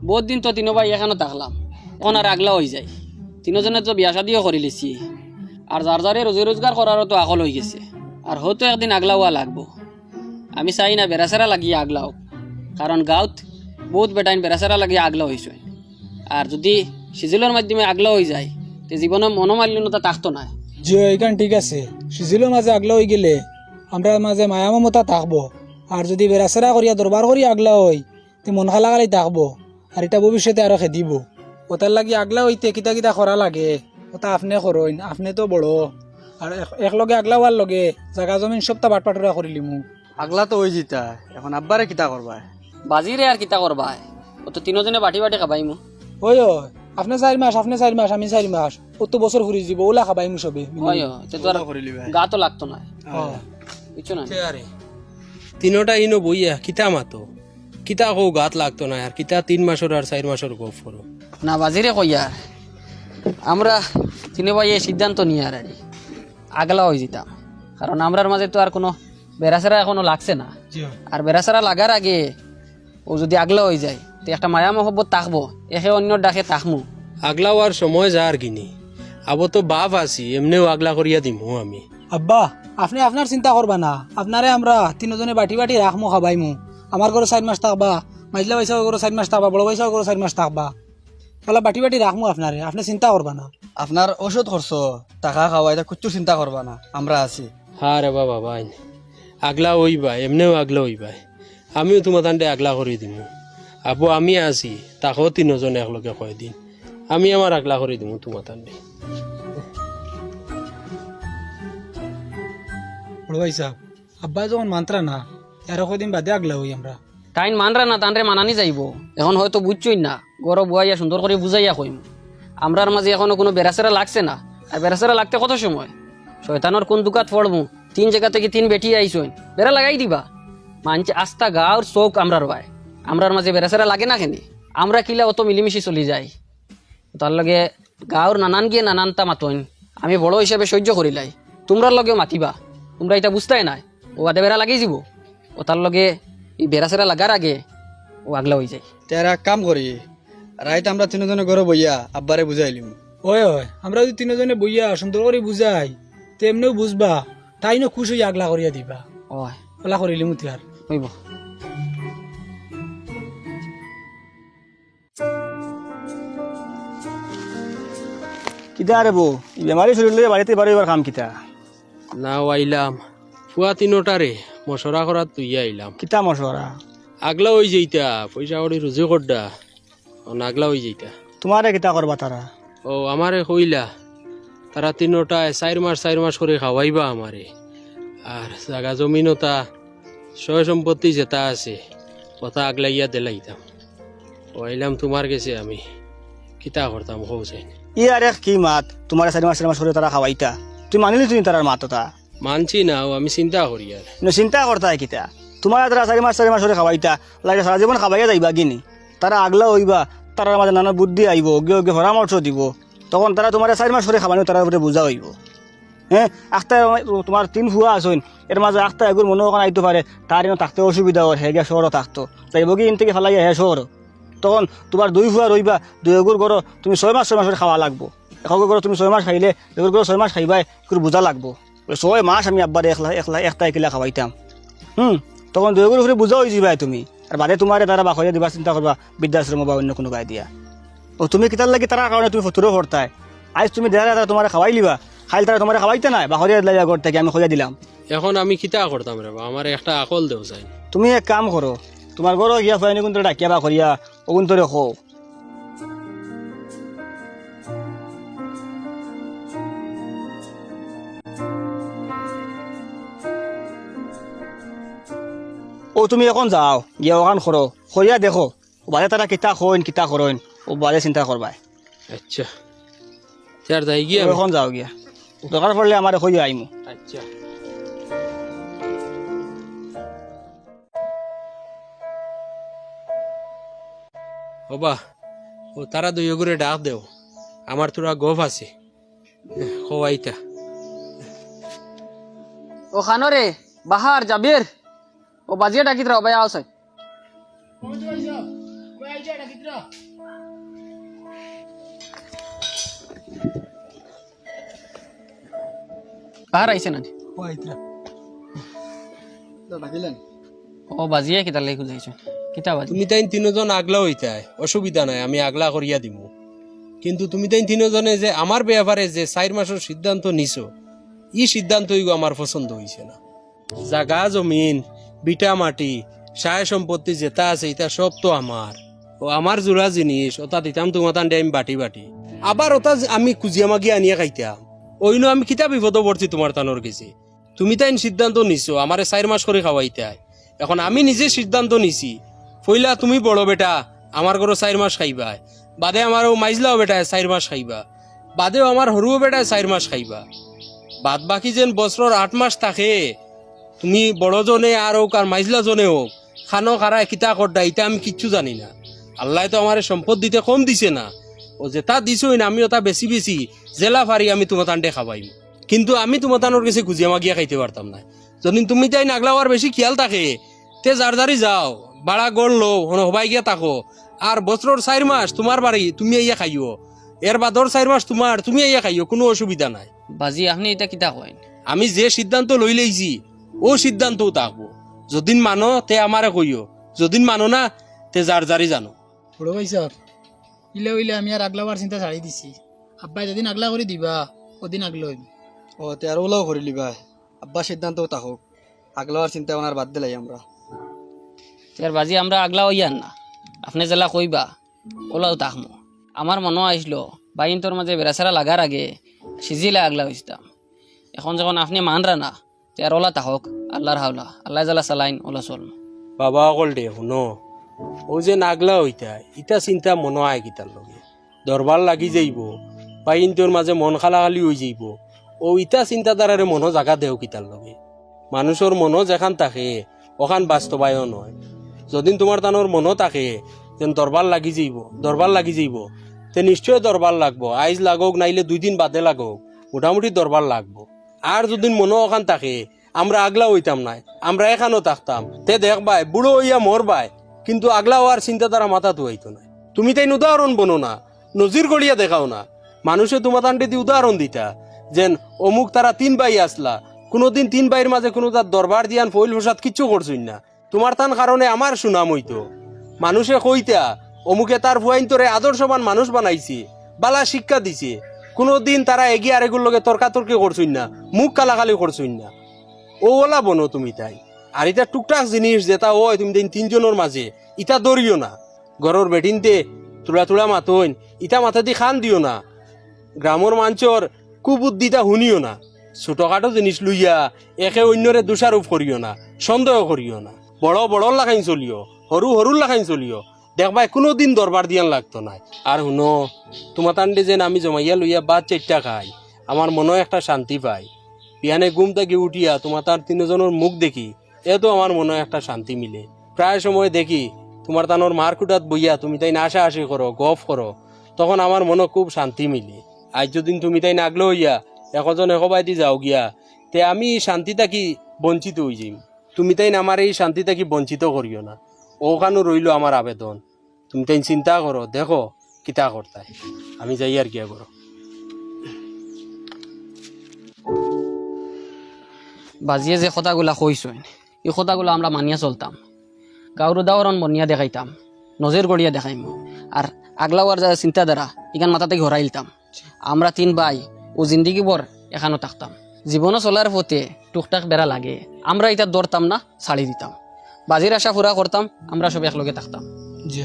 বহুত দিন তো তিনো ভাই এখানে থাকলাম, এখন আর আগলা হয়ে যায়। তিনোজনে তো বিয়া শাদিও করে লিছি, আর যার যারে রোজি রোজগার করারও তো আকল হয়ে গেছে, আর হয়তো একদিন আগলা হওয়া লাগবো। আমি চাই না বেড়াচেরা লাগিয়ে আগলা হোক, কারণ গাঁত বহুত বেটাইন বেড়াচেরা লাগিয়ে আগলা হয়েছে। আর যদি সিজিলের মাধ্যমে আগলা হয়ে যায় তে জীবনে মনোমালিন্যতা থাকতো না। জিও এখান ঠিক আছে, সিজিলের মাঝে আগলা হয়ে গেলে আমরা মাঝে মায়া মমতা থাকবো। আর যদি বেড়াচেরা করিয়া দরবার করি আগলা হই তে মন খালাগালি থাকবো, আর এটা ভবিষ্যতে আরো খেদিব। ওটার লাগি আগলা হইতে কিতা কিতা করা লাগে ওটা আপনি করইন, আপনি তো বড়। আর একলগে আগলা হওয়ার লগে জাগা জমিন সবটা বাটপাটরা করিলিমু। আগলা তো হয়ে যেতা, এখন আব্বারে কিতা করবা? বাজিরে আর কিতা করবা, ও তো তিনোজনে বাটি বাটি খাবাইমু। ওই আপনি 4 মাস, আপনি 4 মাস, আমি 4 মাস, ও তো বছর ঘুরি যাব, ওলা খাবাইমু সবে। ওই তে তো আর করিলি ভাই। গা তো লাগতো না, বুঝছো না? আরে তিনোটা ইনো বইয়া কিতা মাতো কিতা কো গাত লাগতো না, আর কিতা 3 মাসের আর 4 মাসের গপ করো না বাজিরে কইয়া আমরা তিনে ভাই এই সিদ্ধান্ত নিয়ে আর আগলা হয়ে যেতাম, কারণ আমরার মাঝে তো আর কোনো বেড়াচেরা এখনো লাগছে না। আর বেড়াচেরা লাগার আগে ও যদি আগলা হয়ে যায় তো একটা মায়া মহব্বত থাকবো, একে অন্য ডাকে থাকমু। আগলা হওয়ার সময় যার কিনি আবো তো বাপ আছি, এমনিও আগলা করিয়া দিমু আমি। আব্বা আপনি আপনার চিন্তা করবা না, আপনারে আমরা তিনজনে বাটি বাটি রাখমু খাবাইমু। আমার ঘরে 4 মাস থাকবা, মাইজলা পয়সা ঘরে 4 মাস থাকবা, বড় পয়সা ঘরে 4 মাস থাকবা, তাহলে বাটি বাটি রাখমু আপনারে, আপনি চিন্তা করবা না। আপনার ওষুধ খরচ টাকা খাওয়া এটা কিচ্ছু চিন্তা করবা না, আমরা আছি। হ্যাঁ রে বাবা ভাই, আগলা হইবা, এমনিও আগলা হইবা, আমিও তোমার তান্ডে আগলা করে দিমু। আবো আমি আছি, তাকেও তিনজনে একলগে কয় দিন, আমি আমার আগলা করে দিমু তোমার তান্ডে। বড় ভাই সাহেব, আব্বা যখন মান্ত্রা না এর কদিন বাদে আগলা হই আমরা। টাইন মানরা না তানরে মানানি যাইব, এখন হয়তো বুঝছই না, গরব বুয়াইয়া সুন্দর করে বুঝাইয়া কইম। আমরার মাঝে এখনো কোনো বেড়াচেরা লাগছে না, আর বেড়াচেরা লাগতে কত সময়? শয়তানোর কোন দুকাত পড়মু, 3 জায়গা থেকে 3 বেটি আইসইন, বেড়া লাগাই দিবা। মানছে আস্তা গাঁর চোখ আমরার ভাই, আমরার মাঝে বেড়াচেরা লাগে না কেন? আমরা কিলা অত মিলিমিশি চলি যাই, তার লগে গাঁর নানান গিয়ে নানানটা মাতইন, আমি বড় হিসাবে সহ্য করিলাই, তোমরার লগেও মাতিবা। তোমরা এটা বুঝতাই নাই, ও আদে বেড়া লাগেই যাব, ও তার লগে এই বেড়াচেরা লাগার আগে ও আগলা হয়ে যায়। তার এক কাম করি, রাইত আমরা তিনজনে ঘরে বইয়া আব্বারে বুঝাইলিম। ওই আমরা যদি তিনজনে বইয়া সুন্দর করে বুঝাই তেমনিও বুঝবা, তাই না খুশ হয়ে আগলা করিয়া দিবা। ওই ওলা করিলিমু তিয়ার হইব। কিতা রে বউ, বেমারি শরীর লইয়া বাড়িতে বাড়িবার কাম কিতা? না আইলাম ফুয়া তিনোটারে মশরা করার তুই আইলাম। কিতা মশওয়ারা? আগলা হয়ে যাইতা, পয়সা করি রুজু করডা, আগলা হয়ে যাইতা। তোমারে কিতা করবা তারা? ও আমারে কইলা তারা তিনোটায় 4 মাস করে খাওয়াইবা আমারে, আর জাগা জমিনতা সয় সম্পত্তি যেটা আছে কথা আগলাইয়া দিলাইতাম। ও আইলাম তোমার কাছে, আমি কিতা করতাম কৌ চাই। ই আর এক কি মাত, তোমারে 4 মাস করে তারা খাওয়াইতা, তুই মানিলি তুমি তারার মাতটা? মানছি না, ও আমি চিন্তা করি আর। চিন্তা করতা কিতা? তোমার তারা 4 মাস করে খাওয়াইতা, লাগে সারা জীবন খাওয়াইয়া যাইবা গিনি। তারা আগলা হইবা, তার মাঝে নানা বুদ্ধি আইব, গিয়ে গিয়ে পরামর্শ দিব, তখন তারা তোমার 4 মাস করে খাওয়ানো তার উপরে বুঝা হইব। হ্যাঁ, আখতা তোমার 3 ফুয়া আসুন, এর মাঝে আখতা এগুলো মনে ওখানে আইতে পারে, তার এনে থাকতে অসুবিধা হয়, হেগে শহরও থাকতো, তাই বগি ইন থেকে ফেলাইয়া হে শহর। তখন তোমার 2 ফুয়া রইবা, 2 এগুর গরো তুমি 6 মাস করে খাওয়া লাগবো। এখন গরো তুমি 6 মাস খাইলে এগুর গরো 6 মাস খাইবাই, একটু বুঝা লাগবো। 6 মাস আমি আব্বারে একটা একিলা খাওয়াইতাম। তখন 2 এগুর উপরে বুঝা হয়ে যাবাই তুমি, আর বাদে তোমার তারা বাখরিয়া দিবার চিন্তা করবা বৃদ্ধাশ্রম বা অন্য কোনো গায়ে দিয়া। ও তুমি কিতার লাগি তার কারণে তুমি ফতুরও করতাই, আজ তুমি দেখা তারা তোমার খাওয়াই লিবা, খাইল তারা তোমার খাওয়াইতে নাই, বাখরিয়া দিলা ঘর থেকে আমি খোঁজা দিলাম। এখন আমি কিতা করতাম রে বা, আমার একটা আকল দেও চাই। তুমি এক কাম করো, তোমার ঘর গিয়া ফুয়ানি কিন্তু ডাকিয়া বাখরিয়া ওগুন তোরে খো। ও তুমি এখন যাও গিয়া ওখান করো, করিয়া দেখো বাদে তারা কিতা খইন কিতা করইন, ও বাদে চিন্তা করবাই। আচ্ছা চার যাই গিয়া এখন যাও গিয়া, দরকার পড়লে আমার কইয়া আইমু। আচ্ছা হবা, ও তারা 2 করে ডাক দেও, আমার তোরা গপ আছে খোয়াইতা। ও খানরে বাহার জাবির, ও বাজিয়ে ডাকিত রাও ভাই আওসাই। কার আইছে না ও বাজিয়ে কিতা লাই খুঁজাইছো কিতা বাজি তুমি তাই তিনজন আগলা হইতাই অসুবিধা নাই, আমি আগলা করিয়া দিব। কিন্তু তুমি তাই তিনজনে যে আমার ব্যাপারে যে 4 মাসের সিদ্ধান্ত নিছো, ই সিদ্ধান্ত আমার পছন্দ হইছে না। জাগা জমিন বিটা মাটি সায় সম্পত্তি যেটা আছে এটা সব তো আমার, ও আমার জোড়া জিনিস, ওটা দিতাম তোমার তান্ডে আমি বাটি বাটি, আবার ওটা আমি খুঁজিয়া মাগিয়া আনিয়া খাইতাম। ওইনো আমি কিতা বিপদ পড়ছি তোমার তানোর গেছি। তুমি তাই সিদ্ধান্ত নিছো আমারে 4 মাস করে খাওয়াইতাই, এখন আমি নিজে সিদ্ধান্ত নিছি ফইলা তুমি বড় বেটা আমার ঘরে 4 মাস খাইবা, বাদে আমারও মাইজলাও বেটায় 4 মাস খাইবা, বাদেও আমার হরুও বেটায় 4 মাস খাইবা, বাদ বাকি যেন বছর 8 মাস থাকে তুমি বড়জনে আর হোক আর মাইজলা জনে হোক খানো খারায় কিতা করডা এটা আমি কিচ্ছু জানি না। আল্লাহ তো আমার সম্পদ দিতে কম দিছে না, ও যেটা দিছই না আমি ওটা বেশি বেশি জেলা ফারি আমি তোমার তান্ডে খাবাইম। কিন্তু আমি তোমার তানোর কাছে খুঁজিয়া মাগিয়া খাইতে পারতাম না। যদি তুমি তাই নাগলা আর বেশি খেয়াল থাকে তে যার যারি যাও বাড়া গড় লো হবাই গিয়া থাকো, আর বছর 4 মাস তোমার বাড়ি তুমি আইয়া খাইও, এর বাদর 4 মাস তোমার তুমি আইয়া খাইও, কোনো অসুবিধা নাই। বাজি আপনি এটা কিতা কইন আমি যে সিদ্ধান্ত লই লইছি ও সিদ্ধান্তও থাকবো, যদিন মানো তে আমারে কইও, যদিন মানো না তে যার যারি জানো। বড় ভাই স্যার ইলে হইলে আমি আর আগলাবার চিন্তা ছাড়ি দিছি। আব্বাই যেদিন আগলা করে দিবা ওদিন আগলো হইব। ও তে আর ওলাও করিলি ভাই, আব্বা সিদ্ধান্তও তাহক, আগলার চিন্তা ওনার বাদ দিলাই আমরা। তার বাজি আমরা আগলা হইয়ান না, আপনি জেলা কইবা ওলাও তাকমো। আমার মনে আইসলো বাইন্তর মাঝে বেড়াছেরা লাগার আগে সিজিলে আগলা হইতাম। এখন যখন আপনি মানরা না তার ওলা তাহক, আল্লাহর হাওলা আল্লাহ জালা চালাইন ওলা চলম। বাবা অকল দে শুনো, ও যে নাগলা হইতা ইটা চিন্তা মন আয় কিতার লগে দরবার লাগি যাইব, বাইন্তর মাঝে মন খালাখালি হয়ে যাইব, ও ইটা চিন্তাধারারে মনো জাগা দেও কিতার লগে। মানুষের মনো যেখান থাকে ওখান বাস্তবায়ন হয়। যদিন তোমার তানোর মনো থাকে যেন দরবার লাগি যাইব তে নিশ্চয় দরবার লাগবো, আইজ লাগোক নাইলে 2 দিন বাদে লাগোক, মোটামুটি দরবার লাগবো। আর যদিন মনো ওখান থাকে আমরা আগলা হইতাম নাই, আমরা এখানেও থাকতাম, তে দেখবাই বুড়ো হইয়া মরবাই, কিন্তু আগলা হওয়ার চিন্তাধারা মাথা তো হইতো না। তুমি তাই উদাহরণ বনো না, নজির গড়িয়া দেখাও না, মানুষে তোমার তান্ডে দিয়ে উদাহরণ দিতা যেন অমুক তারা 3 ভাই আসলা, কোনোদিন 3 ভাইয়ের মাঝে কোনো তার দরবার দিয়ান ফইল ফসাদ কিচ্ছু করছই না, তোমার তান কারণে আমার সুনাম হইতো। মানুষে কইতা অমুকে তার ফুয়াইন তোরে আদর্শবান মানুষ বানাইছে, বালা শিক্ষা দিছে, কোনোদিন তারা এগিয়ে আরেগুর লগে তর্কাতর্কি করছই না, মুখ কালাকালি করছই না। ও ওলা বনো তুমি তাই। আর এটা টুকটাক জিনিস যেটা ওই তুমি 3 জনের মাঝে ইটা দরিও না, ঘরের বেটিনতে তুলা তুলা মাতইন ইটা মাথা দি খান দিও না, গ্রামের মানুষের কুবুদ্ধিটা শুনিও না, ছোটখাটো জিনিস লইয়া একে অন্যরে দোষারোপ করিও না, সন্দেহ করিও না, বড় বড় লাগাইন চলিও, সরু সরুর লাগাইন চলিও, দেখবাই কোনোদিন দরবার দিয়ান লাগতো নাই। আর শুনো তোমার তান্ডে যেন আমি জমাইয়া লইয়া বাদ 4টা খাই আমার মনে একটা শান্তি পাই, বিয়ানে ঘুম থেকে উঠিয়া তোমার তার 3 জনের মুখ দেখি এতো আমার মনে একটা শান্তি মিলে। প্রায় সময় দেখি তোমার তানোর মারকুটাত বইয়া তুমি তাই না আশা করো গপ করো, তখন আমার মনে খুব শান্তি মিলে। আজ যদিন তুমি তাই নাগলো হইয়া একজন একবাইতে যাও গিয়া তে আমি শান্তি থাকি বঞ্চিত হয়ে যাই। তুমি তাই আমার এই শান্তি থাকি বঞ্চিত করিও না, ওখানে রইল আমার আবেদন। তুমি তাই চিন্তা করো দেখো কিতা করতাই, আমি যাই আর গিয়া করো। বাজিয়ে যে কথাগুলা কইছেন এই কথাগুলো আমরা মানিয়া চলতাম, গাঁর উদাহরণ বনিয়া দেখাইতাম, নজর গড়িয়া দেখাইম, আর আগলাওয়ার যা চিন্তাধারা ইখান মাথা থেকে হরাইলতাম। আমরা 3 ভাই ও জিন্দিগি ভর এখানেও থাকতাম। জীবনও চলার পথে টুকটাক বেড়া লাগে, আমরা এটা দৌড়তাম না, ছাড়ি দিতাম। বাজির আশা পুরা করতাম, আমরা সব একলগে থাকতাম। জি